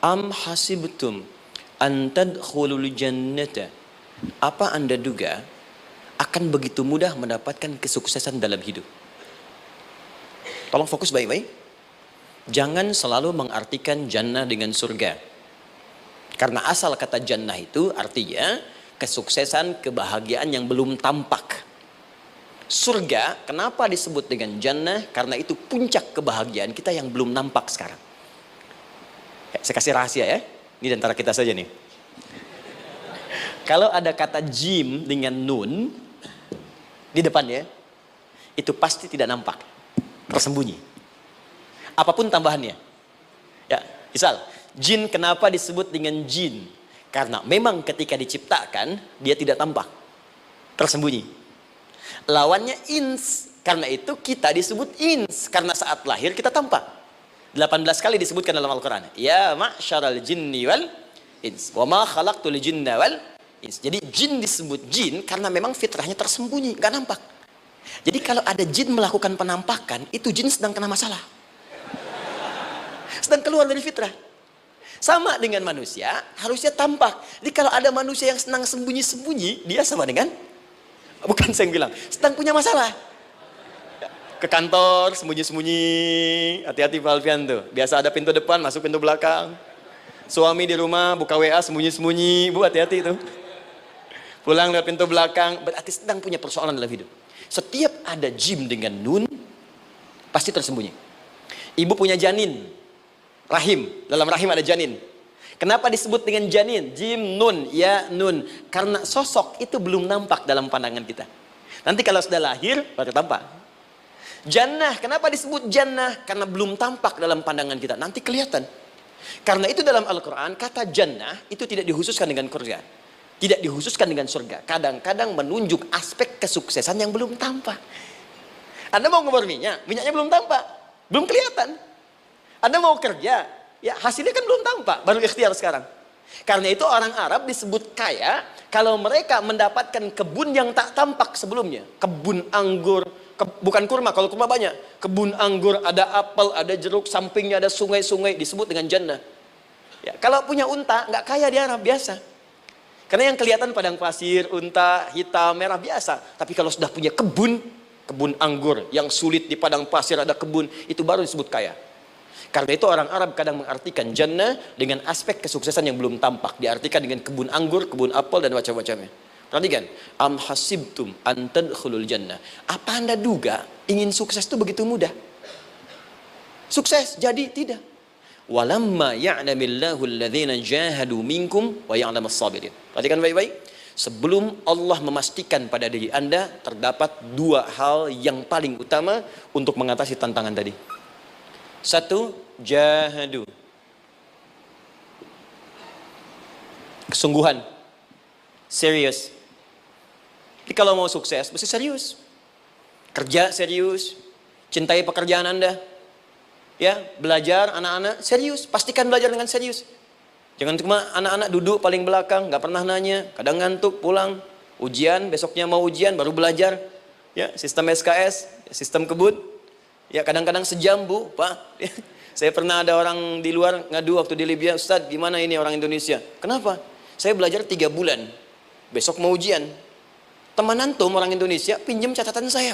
Am hasibtum an tadkhulul jannata. Apa Anda duga akan begitu mudah mendapatkan kesuksesan dalam hidup? Tolong fokus baik-baik. Jangan selalu mengartikan jannah dengan surga. Karena asal kata jannah itu artinya kesuksesan, kebahagiaan yang belum tampak. Surga, kenapa disebut dengan jannah? Karena itu puncak kebahagiaan kita yang belum nampak sekarang. Ya, saya kasih rahasia ya. Ini antara kita saja nih. Kalau ada kata jim dengan nun di depannya, itu pasti tidak nampak, tersembunyi. Apapun tambahannya. Ya, misal, jin kenapa disebut dengan jin? Karena memang ketika diciptakan, dia tidak tampak, tersembunyi. Lawannya ins, karena itu kita disebut ins, karena saat lahir kita tampak. 18 kali disebutkan dalam Al-Quran. Ya ma'syaral jinni wal ins, wa ma khalaqtul jinna wal ins. Jadi jin disebut jin karena memang fitrahnya tersembunyi, nggak nampak. Jadi kalau ada jin melakukan penampakan, itu jin sedang kena masalah, sedang keluar dari fitrah. Sama dengan manusia, harusnya tampak. Jadi kalau ada manusia yang senang sembunyi-sembunyi, dia sama dengan, bukan saya yang bilang, sedang punya masalah. Ke kantor sembunyi-sembunyi, hati-hati Pak Alfian tuh. Biasa ada pintu depan, masuk pintu belakang. Suami di rumah buka WA sembunyi-sembunyi, Bu hati-hati tuh. Pulang lewat pintu belakang, berarti sedang punya persoalan dalam hidup. Setiap ada jim dengan nun, pasti tersembunyi. Ibu punya janin, rahim, dalam rahim ada janin. Kenapa disebut dengan janin? Jim, nun, ya, nun. Karena sosok itu belum nampak dalam pandangan kita. Nanti kalau sudah lahir, baru tampak. Jannah, kenapa disebut jannah? Karena belum tampak dalam pandangan kita, nanti kelihatan. Karena itu dalam Al-Quran, kata jannah itu tidak dikhususkan dengan surga. Tidak dikhususkan dengan surga. Kadang-kadang menunjuk aspek kesuksesan yang belum tampak. Anda mau ngebor minyak, minyaknya belum tampak, belum kelihatan. Anda mau kerja, ya hasilnya kan belum tampak, baru ikhtiar sekarang. Karena itu orang Arab disebut kaya kalau mereka mendapatkan kebun yang tak tampak sebelumnya. Kebun anggur, bukan kurma, kalau kurma banyak. Kebun anggur, ada apel, ada jeruk, sampingnya ada sungai-sungai, disebut dengan jannah. Ya, kalau punya unta, nggak kaya di Arab, biasa. Karena yang kelihatan padang pasir, unta, hitam, merah, biasa. Tapi kalau sudah punya kebun, kebun anggur, yang sulit di padang pasir ada kebun, itu baru disebut kaya. Karena itu orang Arab kadang mengartikan jannah dengan aspek kesuksesan yang belum tampak. Diartikan dengan kebun anggur, kebun apel, dan macam-macamnya. Perhatikan, am hasibtum an tadkhulul jannah. Apa Anda duga ingin sukses itu begitu mudah? Sukses jadi tidak. Walamma ya'lamillahu alladhina jahadu minkum wa ya'lamas sabirin. Perhatikan baik-baik. Sebelum Allah memastikan pada diri Anda terdapat dua hal yang paling utama untuk mengatasi tantangan tadi. Satu, jahadu, kesungguhan, serius. Jadi kalau mau sukses, mesti serius. Kerja serius, cintai pekerjaan Anda. Ya, belajar anak-anak serius, pastikan belajar dengan serius. Jangan cuma anak-anak duduk paling belakang, nggak pernah nanya, kadang ngantuk, pulang, ujian, besoknya mau ujian, baru belajar. Ya, sistem SKS, sistem kebut. Ya, kadang-kadang sejam, Bu, Pak. Saya pernah ada orang di luar ngadu waktu di Libya, Ustadz, gimana ini orang Indonesia? Kenapa? Saya belajar 3 bulan, besok mau ujian. Teman antum orang Indonesia pinjam catatan saya.